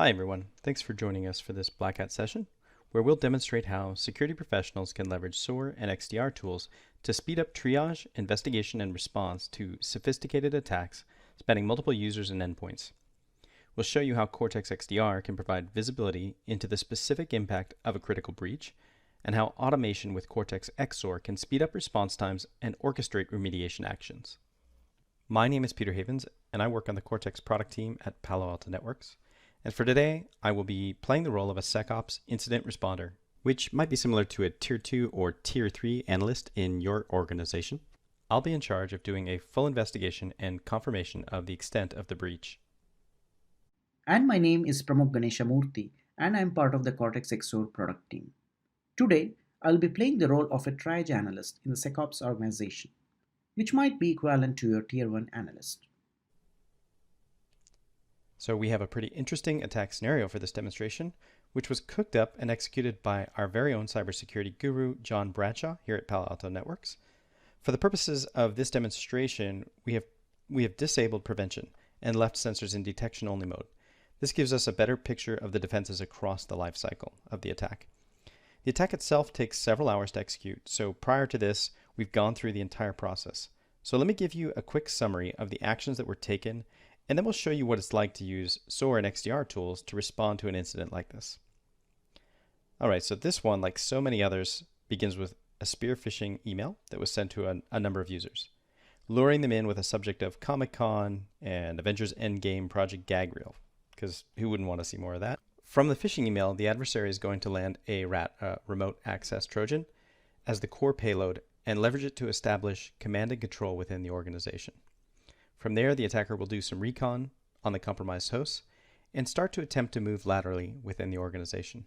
Hi everyone, thanks for joining us for this Black Hat session, where we'll demonstrate how security professionals can leverage SOAR and XDR tools to speed up triage, investigation, and response to sophisticated attacks spanning multiple users and endpoints. We'll show you how Cortex XDR can provide visibility into the specific impact of a critical breach, and how automation with Cortex XSOAR can speed up response times and orchestrate remediation actions. My name is Peter Havens, and I work on the Cortex product team at Palo Alto Networks. And for today, I will be playing the role of a SecOps incident responder, which might be similar to a Tier 2 or Tier 3 analyst in your organization. I'll be in charge of doing a full investigation and confirmation of the extent of the breach. And my name is Pramukh Ganeshamurthy, and I am part of the Cortex XSOAR product team. Today, I'll be playing the role of a triage analyst in the SecOps organization, which might be equivalent to your Tier 1 analyst. So we have a pretty interesting attack scenario for this demonstration, which was cooked up and executed by our very own cybersecurity guru, John Bradshaw, here at Palo Alto Networks. For the purposes of this demonstration, we have disabled prevention and left sensors in detection-only mode. This gives us a better picture of the defenses across the life cycle of the attack. The attack itself takes several hours to execute, so prior to this, we've gone through the entire process. So let me give you a quick summary of the actions that were taken, and then we'll show you what it's like to use SOAR and XDR tools to respond to an incident like this. All right, so this one, like so many others, begins with a spear phishing email that was sent to a number of users, luring them in with a subject of Comic-Con and Avengers Endgame Project Gag Reel, because who wouldn't want to see more of that? From the phishing email, the adversary is going to land a remote access Trojan as the core payload and leverage it to establish command and control within the organization. From there, the attacker will do some recon on the compromised hosts and start to attempt to move laterally within the organization.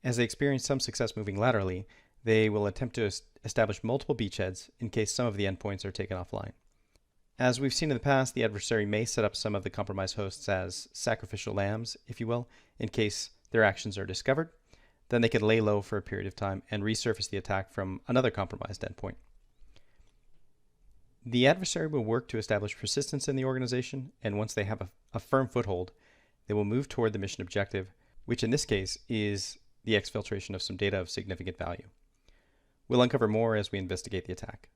As they experience some success moving laterally, they will attempt to establish multiple beachheads in case some of the endpoints are taken offline. As we've seen in the past, the adversary may set up some of the compromised hosts as sacrificial lambs, if you will, in case their actions are discovered. Then they can lay low for a period of time and resurface the attack from another compromised endpoint. The adversary will work to establish persistence in the organization, and once they have a firm foothold, they will move toward the mission objective, which in this case is the exfiltration of some data of significant value. We'll uncover more as we investigate the attack.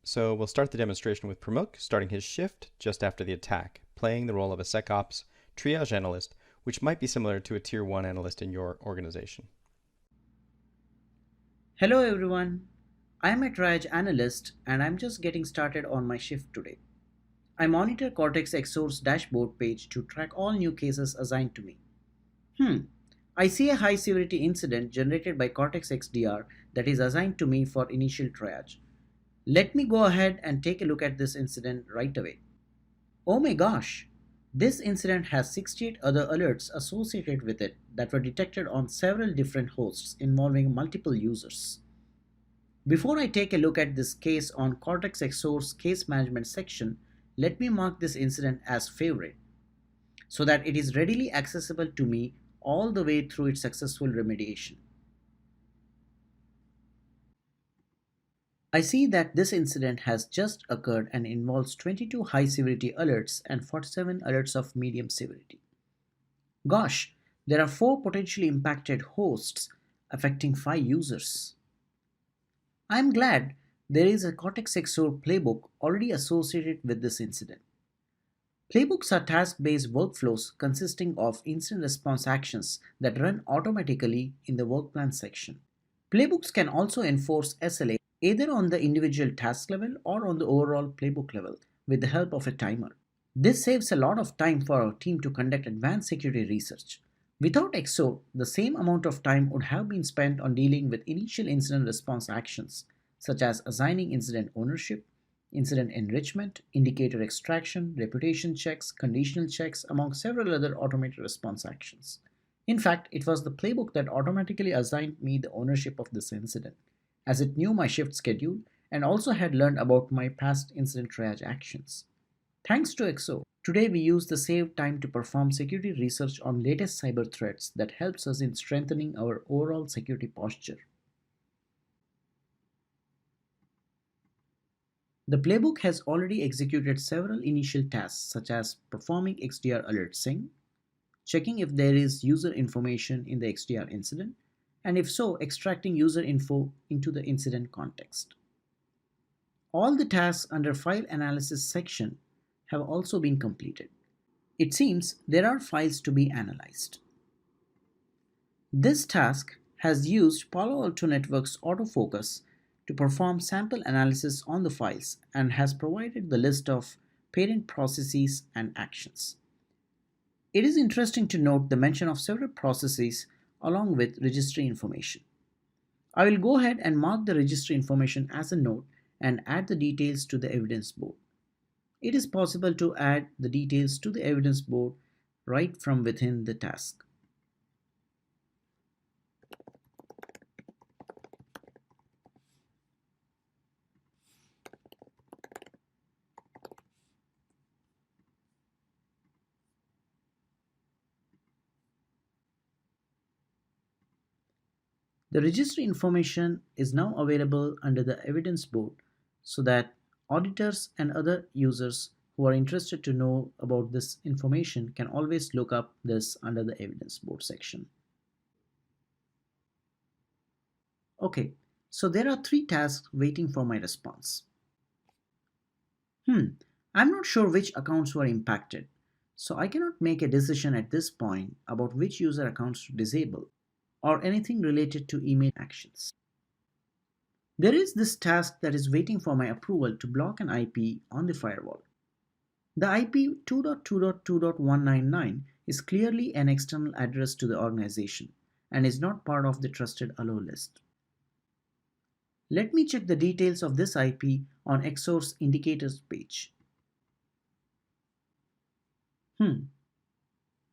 So we'll start the demonstration with Pramukh starting his shift just after the attack, playing the role of a SecOps triage analyst, which might be similar to a Tier 1 analyst in your organization. Hello everyone, I am a triage analyst and I'm just getting started on my shift today. I monitor Cortex XSOAR's dashboard page to track all new cases assigned to me. I see a high severity incident generated by Cortex XDR that is assigned to me for initial triage. Let me go ahead and take a look at this incident right away. Oh my gosh! This incident has 68 other alerts associated with it that were detected on several different hosts involving multiple users. Before I take a look at this case on Cortex XSOAR's case management section, let me mark this incident as favorite so that it is readily accessible to me all the way through its successful remediation. I see that this incident has just occurred and involves 22 high severity alerts and 47 alerts of medium severity. Gosh, there are 4 potentially impacted hosts affecting 5 users. I am glad there is a Cortex XSOAR playbook already associated with this incident. Playbooks are task-based workflows consisting of incident response actions that run automatically in the work plan section. Playbooks can also enforce SLA either on the individual task level or on the overall playbook level with the help of a timer. This saves a lot of time for our team to conduct advanced security research. Without XSOAR, the same amount of time would have been spent on dealing with initial incident response actions, such as assigning incident ownership, incident enrichment, indicator extraction, reputation checks, conditional checks, among several other automated response actions. In fact, it was the playbook that automatically assigned me the ownership of this incident, as it knew my shift schedule and also had learned about my past incident triage actions. Thanks to XSOAR, today we use the saved time to perform security research on latest cyber threats that helps us in strengthening our overall security posture. The playbook has already executed several initial tasks such as performing XDR alert sync, checking if there is user information in the XDR incident, and if so, extracting user info into the incident context. All the tasks under File Analysis section have also been completed. It seems there are files to be analyzed. This task has used Palo Alto Network's autofocus to perform sample analysis on the files and has provided the list of parent processes and actions. It is interesting to note the mention of several processes along with registry information. I will go ahead and mark the registry information as a note and add the details to the evidence board. It is possible to add the details to the evidence board right from within the task. The registry information is now available under the evidence board so that auditors and other users who are interested to know about this information can always look up this under the evidence board section. Okay, so there are 3 tasks waiting for my response. I'm not sure which accounts were impacted, so I cannot make a decision at this point about which user accounts to disable or anything related to email actions. There is this task that is waiting for my approval to block an IP on the firewall. The IP 2.2.2.199 is clearly an external address to the organization and is not part of the trusted allow list. Let me check the details of this IP on XSOAR's indicators page.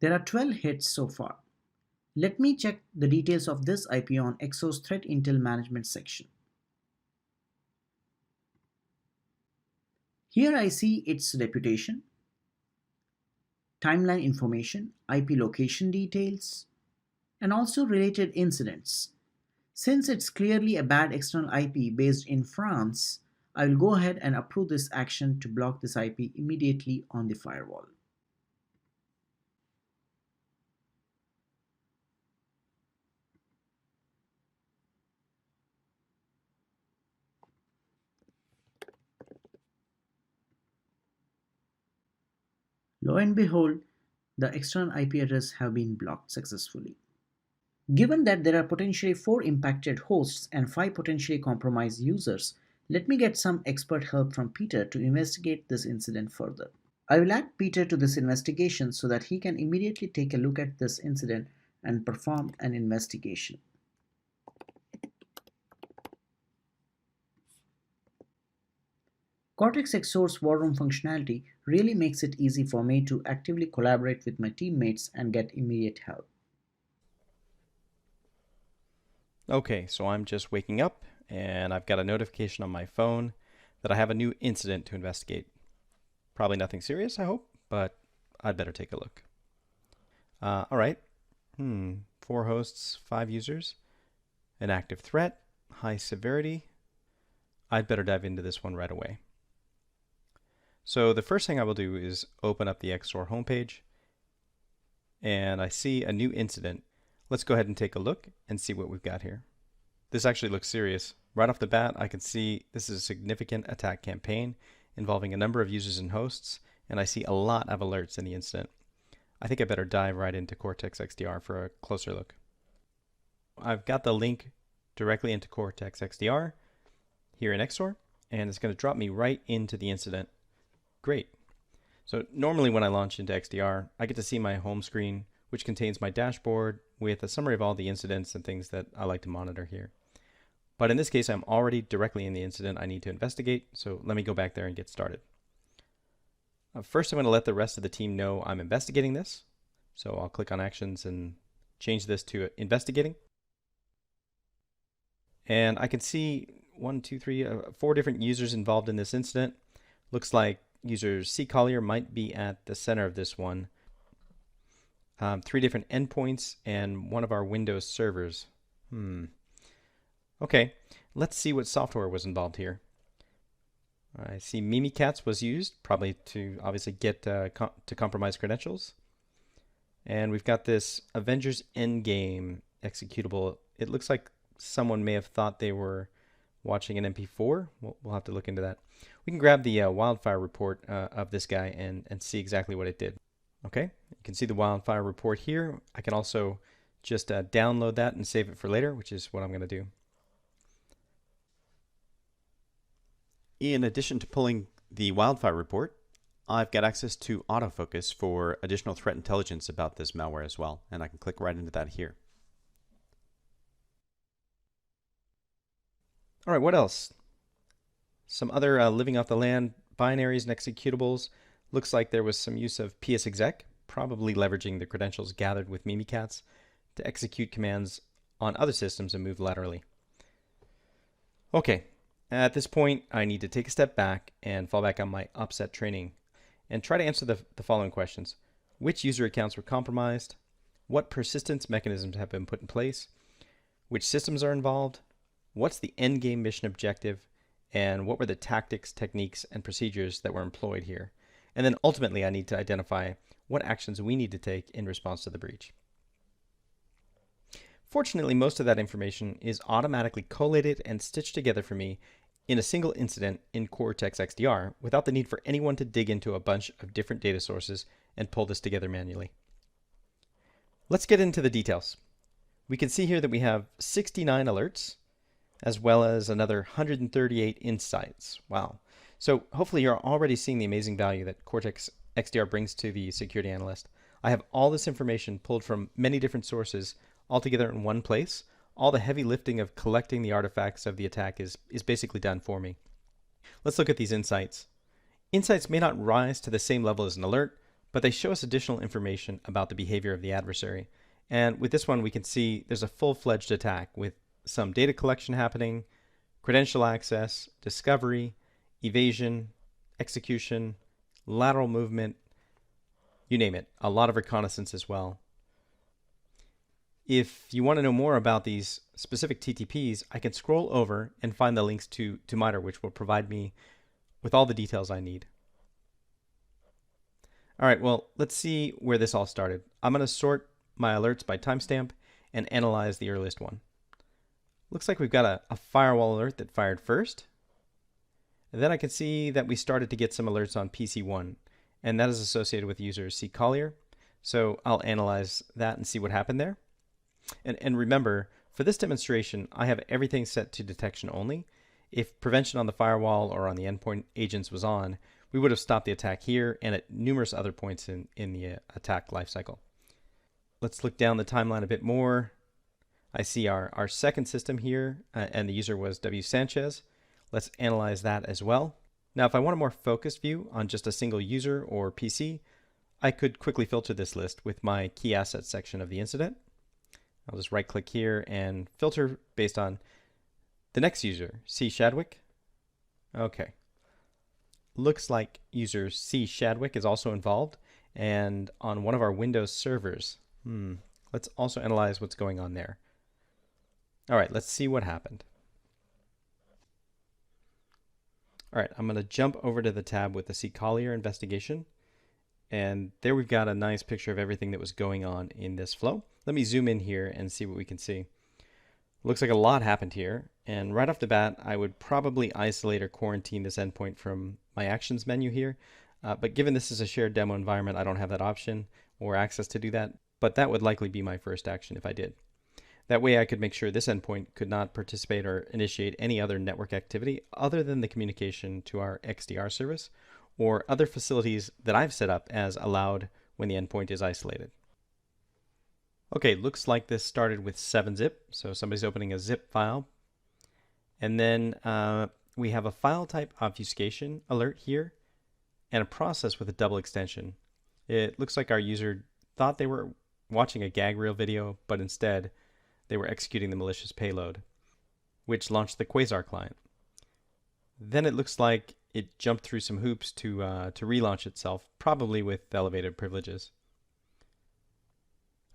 There are 12 hits so far. Let me check the details of this IP on XSOAR's Threat Intel Management section. Here I see its reputation, timeline information, IP location details, and also related incidents. Since it's clearly a bad external IP based in France, I will go ahead and approve this action to block this IP immediately on the firewall. Lo and behold, the external IP address have been blocked successfully. Given that there are potentially 4 impacted hosts and 5 potentially compromised users, let me get some expert help from Peter to investigate this incident further. I will add Peter to this investigation so that he can immediately take a look at this incident and perform an investigation. Cortex XSOAR's War Room functionality really makes it easy for me to actively collaborate with my teammates and get immediate help. Okay, so I'm just waking up and I've got a notification on my phone that I have a new incident to investigate. Probably nothing serious, I hope, but I'd better take a look. All right. 4 hosts, 5 users, an active threat, high severity. I'd better dive into this one right away. So the first thing I will do is open up the XSOAR homepage, and I see a new incident. Let's go ahead and take a look and see what we've got here. This actually looks serious. Right off the bat, I can see this is a significant attack campaign involving a number of users and hosts, and I see a lot of alerts in the incident. I think I better dive right into Cortex XDR for a closer look. I've got the link directly into Cortex XDR here in XSOAR, and it's going to drop me right into the incident. Great. So normally when I launch into XDR, I get to see my home screen, which contains my dashboard with a summary of all the incidents and things that I like to monitor here. But in this case, I'm already directly in the incident I need to investigate, so let me go back there and get started. First, I'm going to let the rest of the team know I'm investigating this. So I'll click on Actions and change this to Investigating. And I can see 4 different users involved in this incident. Looks like user C. Collier might be at the center of this one. 3 different endpoints and one of our Windows servers. Okay, let's see what software was involved here. I see Mimikatz was used, probably to obviously get to compromise credentials. And we've got this Avengers Endgame executable. It looks like someone may have thought they were watching an MP4. We'll have to look into that. We can grab the wildfire report of this guy and see exactly what it did. Okay, you can see the wildfire report here. I can also just download that and save it for later, which is what I'm going to do. In addition to pulling the wildfire report, I've got access to autofocus for additional threat intelligence about this malware as well, and I can click right into that here. All right, what else? Some other living off the land binaries and executables. Looks like there was some use of psexec, probably leveraging the credentials gathered with Mimikatz to execute commands on other systems and move laterally. Okay, at this point, I need to take a step back and fall back on my OPSET training and try to answer the following questions. Which user accounts were compromised? What persistence mechanisms have been put in place? Which systems are involved? What's the endgame mission objective? And what were the tactics, techniques, and procedures that were employed here? And then ultimately, I need to identify what actions we need to take in response to the breach. Fortunately, most of that information is automatically collated and stitched together for me in a single incident in Cortex XDR without the need for anyone to dig into a bunch of different data sources and pull this together manually. Let's get into the details. We can see here that we have 69 alerts as well as another 138 insights. Wow. So hopefully you're already seeing the amazing value that Cortex XDR brings to the security analyst. I have all this information pulled from many different sources all together in one place. All the heavy lifting of collecting the artifacts of the attack is basically done for me. Let's look at these insights. Insights may not rise to the same level as an alert, but they show us additional information about the behavior of the adversary. And with this one, we can see there's a full-fledged attack with some data collection happening, credential access, discovery, evasion, execution, lateral movement, you name it, a lot of reconnaissance as well. If you want to know more about these specific TTPs, I can scroll over and find the links to MITRE, which will provide me with all the details I need. All right, well, let's see where this all started. I'm going to sort my alerts by timestamp and analyze the earliest one. Looks like we've got a firewall alert that fired first. And then I can see that we started to get some alerts on PC1, and that is associated with user C. Collier. So I'll analyze that and see what happened there. And remember, for this demonstration, I have everything set to detection only. If prevention on the firewall or on the endpoint agents was on, we would have stopped the attack here and at numerous other points in the attack lifecycle. Let's look down the timeline a bit more. I see our second system here, and the user was W. Sanchez. Let's analyze that as well. Now, if I want a more focused view on just a single user or PC, I could quickly filter this list with my key assets section of the incident. I'll just right click here and filter based on the next user, C. Shadwick. Okay. Looks like user C. Shadwick is also involved and on one of our Windows servers. Let's also analyze what's going on there. All right, let's see what happened. All right, I'm going to jump over to the tab with the C. Collier Investigation. And there we've got a nice picture of everything that was going on in this flow. Let me zoom in here and see what we can see. Looks like a lot happened here. And right off the bat, I would probably isolate or quarantine this endpoint from my actions menu here. But given this is a shared demo environment, I don't have that option or access to do that. But that would likely be my first action if I did. That way I could make sure this endpoint could not participate or initiate any other network activity other than the communication to our XDR service or other facilities that I've set up as allowed when the endpoint is isolated. Okay, looks like this started with 7-zip. So somebody's opening a zip file. And then we have a file type obfuscation alert here and a process with a double extension. It looks like our user thought they were watching a gag reel video, but instead they were executing the malicious payload, which launched the Quasar client. Then it looks like it jumped through some hoops to relaunch itself, probably with elevated privileges.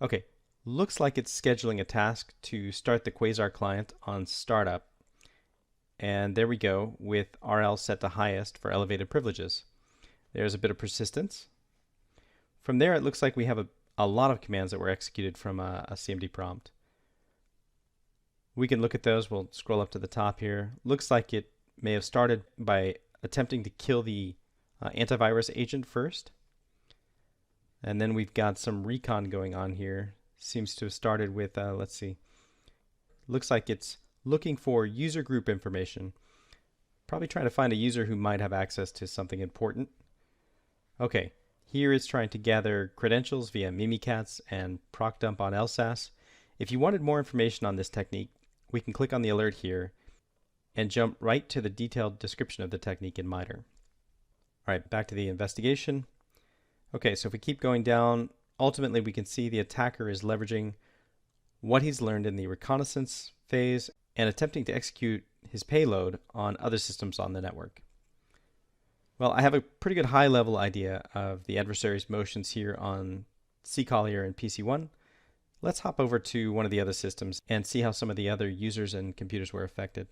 Okay, looks like it's scheduling a task to start the Quasar client on startup. And there we go with RL set to highest for elevated privileges. There's a bit of persistence. From there, it looks like we have a lot of commands that were executed from a CMD prompt. We can look at those. We'll scroll up to the top here. Looks like it may have started by attempting to kill the antivirus agent first. And then we've got some recon going on here. Seems to have started with, let's see. Looks like it's looking for user group information. Probably trying to find a user who might have access to something important. Okay, here it's trying to gather credentials via Mimikatz and proc dump on LSAS. If you wanted more information on this technique, we can click on the alert here and jump right to the detailed description of the technique in MITRE. All right, back to the investigation. Okay, so if we keep going down, ultimately we can see the attacker is leveraging what he's learned in the reconnaissance phase and attempting to execute his payload on other systems on the network. Well, I have a pretty good high-level idea of the adversary's motions here on C-Collier and PC1. Let's hop over to one of the other systems and see how some of the other users and computers were affected.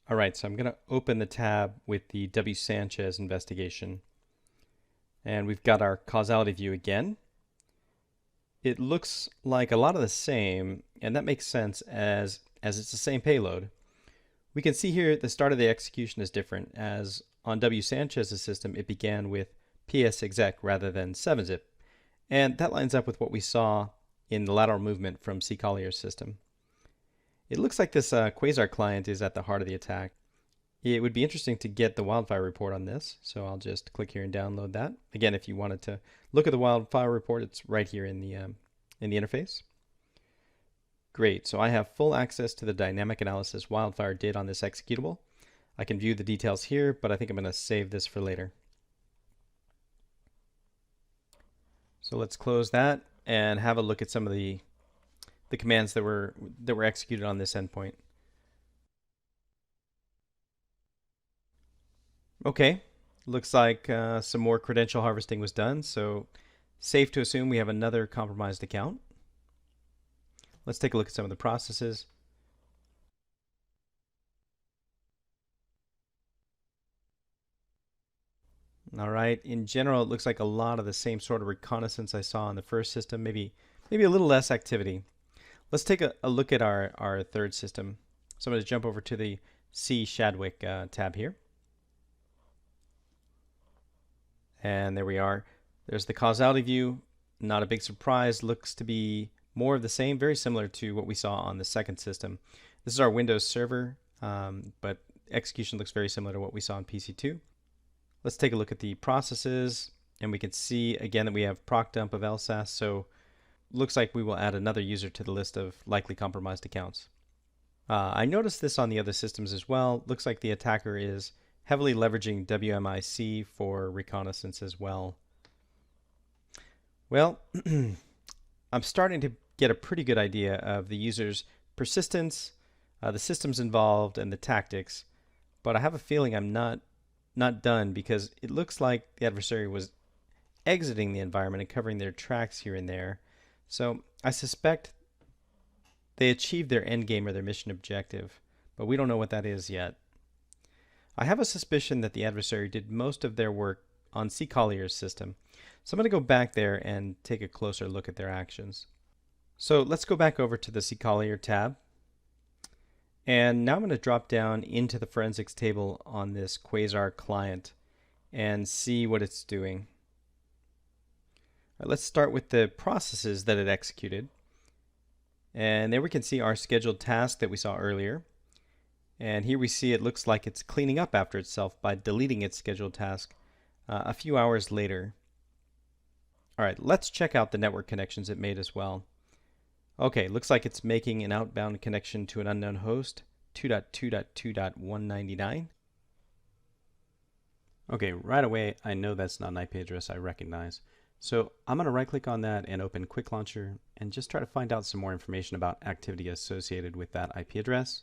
All right, so I'm going to open the tab with the W. Sanchez investigation. And we've got our causality view again. It looks like a lot of the same, and that makes sense as it's the same payload. We can see here the start of the execution is different, as on W. Sanchez's system it began with ps-exec rather than 7-zip, and that lines up with what we saw in the lateral movement from C-Collier's system. It looks like this Quasar client is at the heart of the attack. It would be interesting to get the wildfire report on this, so I'll just click here and download that. Again, if you wanted to look at the wildfire report, it's right here in the interface. Great, so I have full access to the dynamic analysis wildfire did on this executable. I can view the details here, but I think I'm going to save this for later. So let's close that and have a look at some of the commands that were executed on this endpoint. Okay, looks like some more credential harvesting was done, so safe to assume we have another compromised account. Let's take a look at some of the processes. All right, in general, it looks like a lot of the same sort of reconnaissance I saw in the first system, maybe a little less activity. Let's take a look at our third system. So I'm going to jump over to the C Shadwick tab here. And there we are. There's the causality view. Not a big surprise. Looks to be more of the same, very similar to what we saw on the second system. This is our Windows server, but execution looks very similar to what we saw on PC2. Let's take a look at the processes, and we can see again that we have proc dump of LSAS, so looks like we will add another user to the list of likely compromised accounts. I noticed this on the other systems as well. Looks like the attacker is heavily leveraging WMIC for reconnaissance as well. Well, I'm starting to get a pretty good idea of the user's persistence, the systems involved, and the tactics, but I have a feeling I'm not done, because it looks like the adversary was exiting the environment and covering their tracks here and there. So I suspect they achieved their end game or their mission objective, but we don't know what that is yet. I have a suspicion that the adversary did most of their work on C-Collier's system, so I'm going to go back there and take a closer look at their actions. So let's go back over to the C-Collier tab, and now I'm going to drop down into the forensics table on this Quasar client and see what it's doing. All right, let's start with the processes that it executed, and there we can see our scheduled task that we saw earlier. And here we see it looks like it's cleaning up after itself by deleting its scheduled task a few hours later. All right, let's check out the network connections it made as well. Okay, looks like it's making an outbound connection to an unknown host, 2.2.2.199. Okay, right away, I know that's not an IP address I recognize. So I'm going to right click on that and open Quick Launcher and just try to find out some more information about activity associated with that IP address.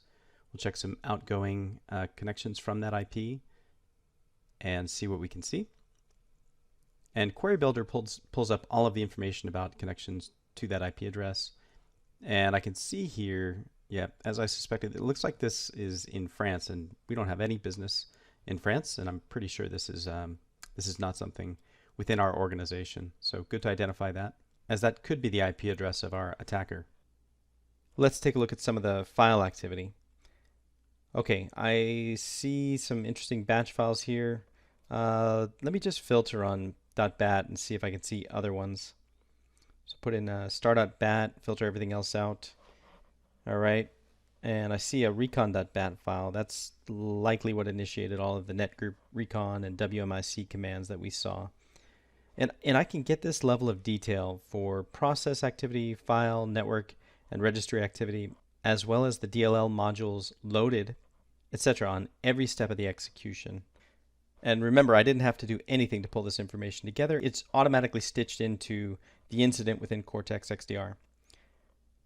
We'll check some outgoing connections from that IP and see what we can see. And Query Builder pulls up all of the information about connections to that IP address. And I can see here, Yeah, as I suspected, it looks like this is in France, and we don't have any business in France, and I'm pretty sure this is not something within our organization. So good to identify that, as that could be the IP address of our attacker. Let's take a look at some of the file activity. Okay, I see some interesting batch files here. Let me just filter on .bat and see if I can see other ones. So put in star.bat, filter everything else out. All right, and I see a recon.bat file. That's likely what initiated all of the netgroup recon and WMIC commands that we saw. And I can get this level of detail for process activity, file, network, and registry activity, as well as the DLL modules loaded, etc. on every step of the execution. And remember, I didn't have to do anything to pull this information together. It's automatically stitched into the incident within Cortex XDR.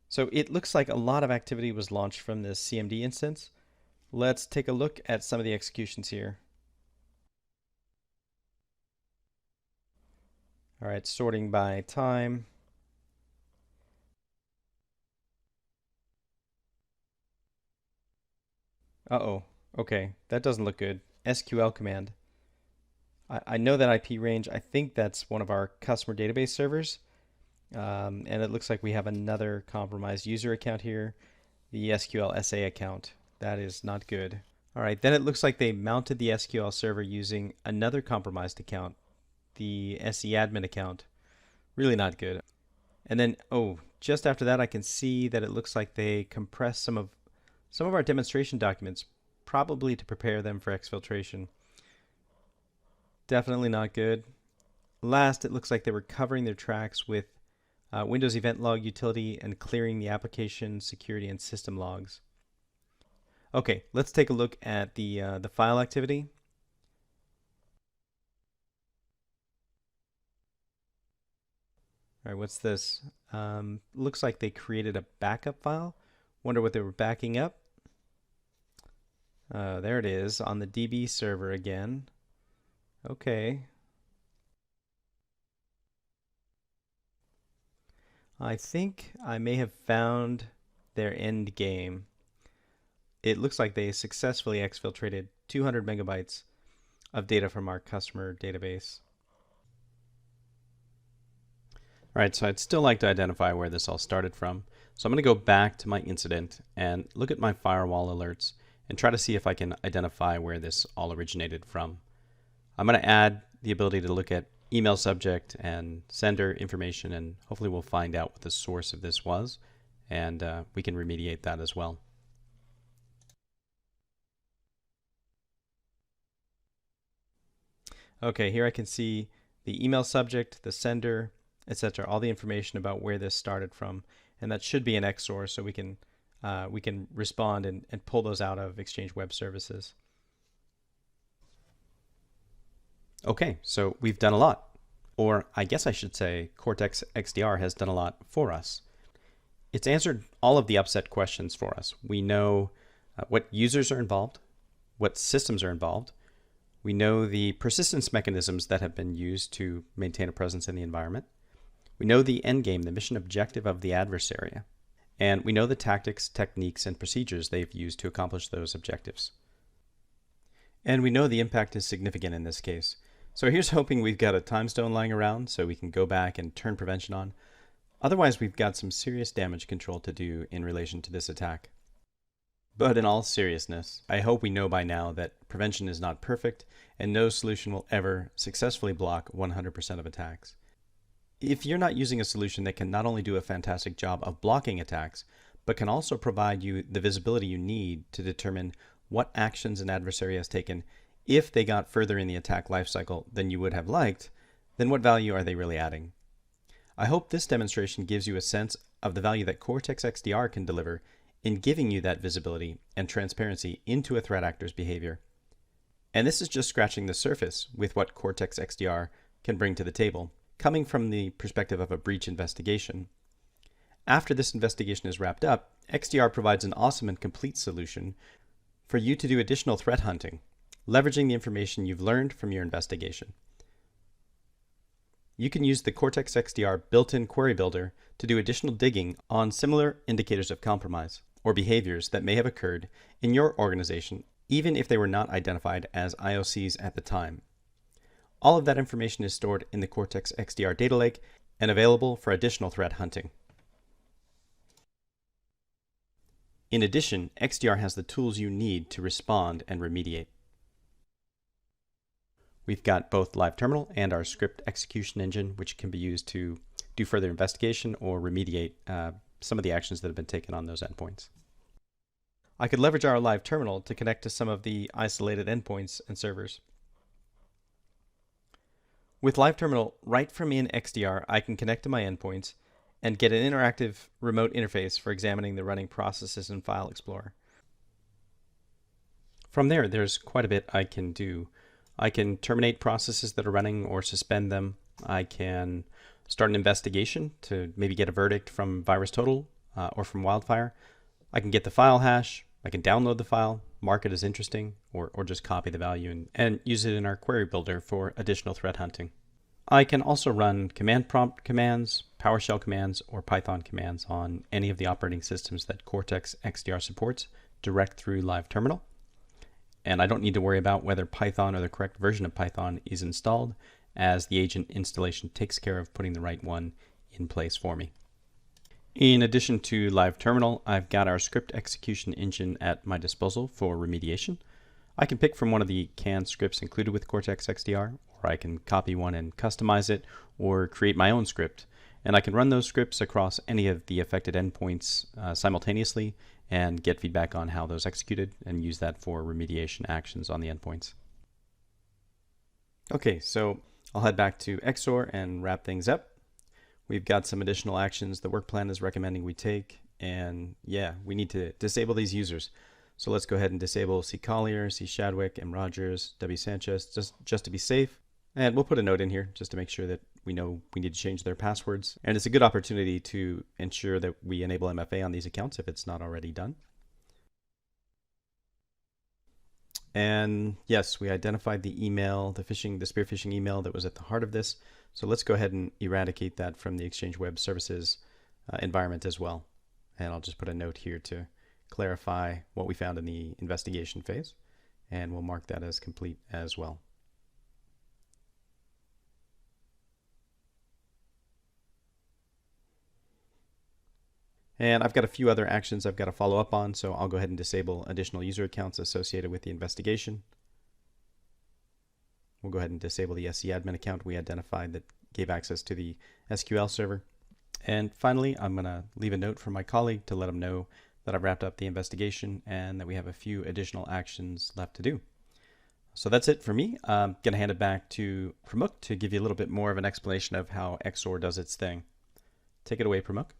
So it looks like a lot of activity was launched from this CMD instance. Let's take a look at some of the executions here. All right, sorting by time. Uh-oh, okay, that doesn't look good. SQL command. I know that IP range. I think that's one of our customer database servers. And it looks like we have another compromised user account here, the SQL SA account. That is not good. All right, then it looks like they mounted the SQL server using another compromised account, the SE admin account. Really not good. And then, oh, just after that, I can see that it looks like they compressed some of our demonstration documents, probably to prepare them for exfiltration. Definitely not good. Last, it looks like they were covering their tracks with Windows Event Log utility and clearing the application security and system logs. Okay, let's take a look at the file activity. All right, what's this? Looks like they created a backup file. Wonder what they were backing up. There it is on the DB server again. Okay. I think I may have found their end game. It looks like they successfully exfiltrated 200 megabytes of data from our customer database. All right, so I'd still like to identify where this all started from. So I'm going to go back to my incident and look at my firewall alerts and try to see if I can identify where this all originated from. I'm going to add the ability to look at email subject and sender information, and hopefully we'll find out what the source of this was, and we can remediate that as well. Okay, here I can see the email subject, the sender, etc., all the information about where this started from, and that should be an XSOAR, so we can respond and pull those out of Exchange Web Services. Okay, so we've done a lot, or I guess I should say Cortex XDR has done a lot for us. It's answered all of the upset questions for us. We know what users are involved, what systems are involved. We know the persistence mechanisms that have been used to maintain a presence in the environment. We know the end game, the mission objective of the adversary. And we know the tactics, techniques, and procedures they've used to accomplish those objectives. And we know the impact is significant in this case. So here's hoping we've got a time stone lying around so we can go back and turn prevention on. Otherwise, we've got some serious damage control to do in relation to this attack. But in all seriousness, I hope we know by now that prevention is not perfect and no solution will ever successfully block 100% of attacks. If you're not using a solution that can not only do a fantastic job of blocking attacks, but can also provide you the visibility you need to determine what actions an adversary has taken if they got further in the attack lifecycle than you would have liked, then what value are they really adding? I hope this demonstration gives you a sense of the value that Cortex XDR can deliver in giving you that visibility and transparency into a threat actor's behavior. And this is just scratching the surface with what Cortex XDR can bring to the table, coming from the perspective of a breach investigation. After this investigation is wrapped up, XDR provides an awesome and complete solution for you to do additional threat hunting, leveraging the information you've learned from your investigation. You can use the Cortex XDR built-in query builder to do additional digging on similar indicators of compromise, or behaviors that may have occurred in your organization, even if they were not identified as IOCs at the time. All of that information is stored in the Cortex XDR data lake and available for additional threat hunting. In addition, XDR has the tools you need to respond and remediate. We've got both Live Terminal and our script execution engine, which can be used to do further investigation or remediate some of the actions that have been taken on those endpoints. I could leverage our Live Terminal to connect to some of the isolated endpoints and servers. With Live Terminal right from in XDR, I can connect to my endpoints and get an interactive remote interface for examining the running processes in File Explorer. From there, there's quite a bit I can do. I can terminate processes that are running or suspend them. I can start an investigation to maybe get a verdict from VirusTotal or from Wildfire. I can get the file hash. I can download the file, mark it as interesting, or just copy the value and use it in our query builder for additional threat hunting. I can also run command prompt commands, PowerShell commands, or Python commands on any of the operating systems that Cortex XDR supports direct through Live Terminal. And I don't need to worry about whether Python or the correct version of Python is installed, as the agent installation takes care of putting the right one in place for me. In addition to Live Terminal, I've got our script execution engine at my disposal for remediation. I can pick from one of the canned scripts included with Cortex XDR, or I can copy one and customize it, or create my own script. And I can run those scripts across any of the affected endpoints simultaneously and get feedback on how those executed and use that for remediation actions on the endpoints. Okay, so I'll head back to XSOAR and wrap things up. We've got some additional actions the work plan is recommending we take, and yeah, we need to disable these users. So let's go ahead and disable C. Collier, C. Shadwick, M. Rogers, W. Sanchez, just to be safe. And we'll put a note in here just to make sure that we know we need to change their passwords. And it's a good opportunity to ensure that we enable MFA on these accounts if it's not already done. And yes, we identified the email, the spear phishing email that was at the heart of this. So let's go ahead and eradicate that from the Exchange Web Services environment as well. And I'll just put a note here to clarify what we found in the investigation phase. And we'll mark that as complete as well. And I've got a few other actions I've got to follow up on, so I'll go ahead and disable additional user accounts associated with the investigation. We'll go ahead and disable the SC admin account we identified that gave access to the SQL server. And finally, I'm going to leave a note from my colleague to let him know that I've wrapped up the investigation and that we have a few additional actions left to do. So that's it for me. I'm going to hand it back to Pramuk to give you a little bit more of an explanation of how XSOAR does its thing. Take it away, Pramuk.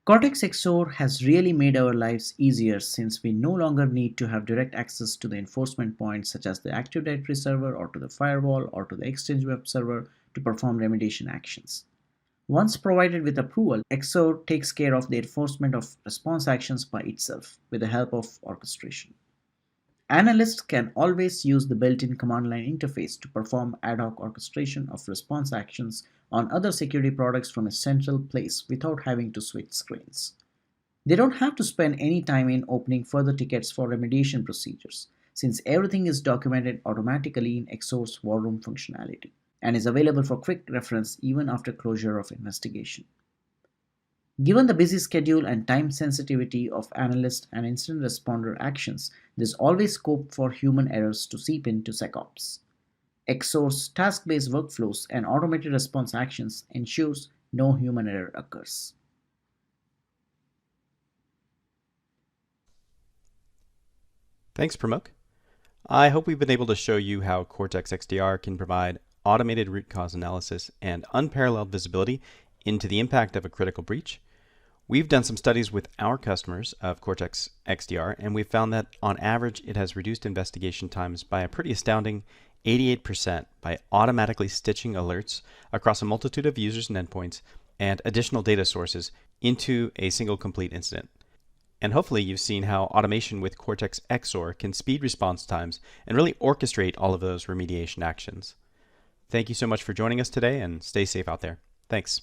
Cortex XSOAR has really made our lives easier since we no longer need to have direct access to the enforcement points such as the Active Directory server or to the firewall or to the Exchange web server to perform remediation actions. Once provided with approval, XSOAR takes care of the enforcement of response actions by itself with the help of orchestration. Analysts can always use the built-in command line interface to perform ad hoc orchestration of response actions on other security products from a central place without having to switch screens. They don't have to spend any time in opening further tickets for remediation procedures, since everything is documented automatically in XSOAR's War Room functionality and is available for quick reference even after closure of investigation. Given the busy schedule and time sensitivity of analyst and incident responder actions, there's always scope for human errors to seep into SecOps. XSOAR's task-based workflows and automated response actions ensures no human error occurs. Thanks, Pramuk. I hope we've been able to show you how Cortex XDR can provide automated root cause analysis and unparalleled visibility into the impact of a critical breach. We've done some studies with our customers of Cortex XDR, and we've found that on average it has reduced investigation times by a pretty astounding 88% by automatically stitching alerts across a multitude of users and endpoints and additional data sources into a single complete incident. And hopefully you've seen how automation with Cortex XSOAR can speed response times and really orchestrate all of those remediation actions. Thank you so much for joining us today, and stay safe out there. Thanks.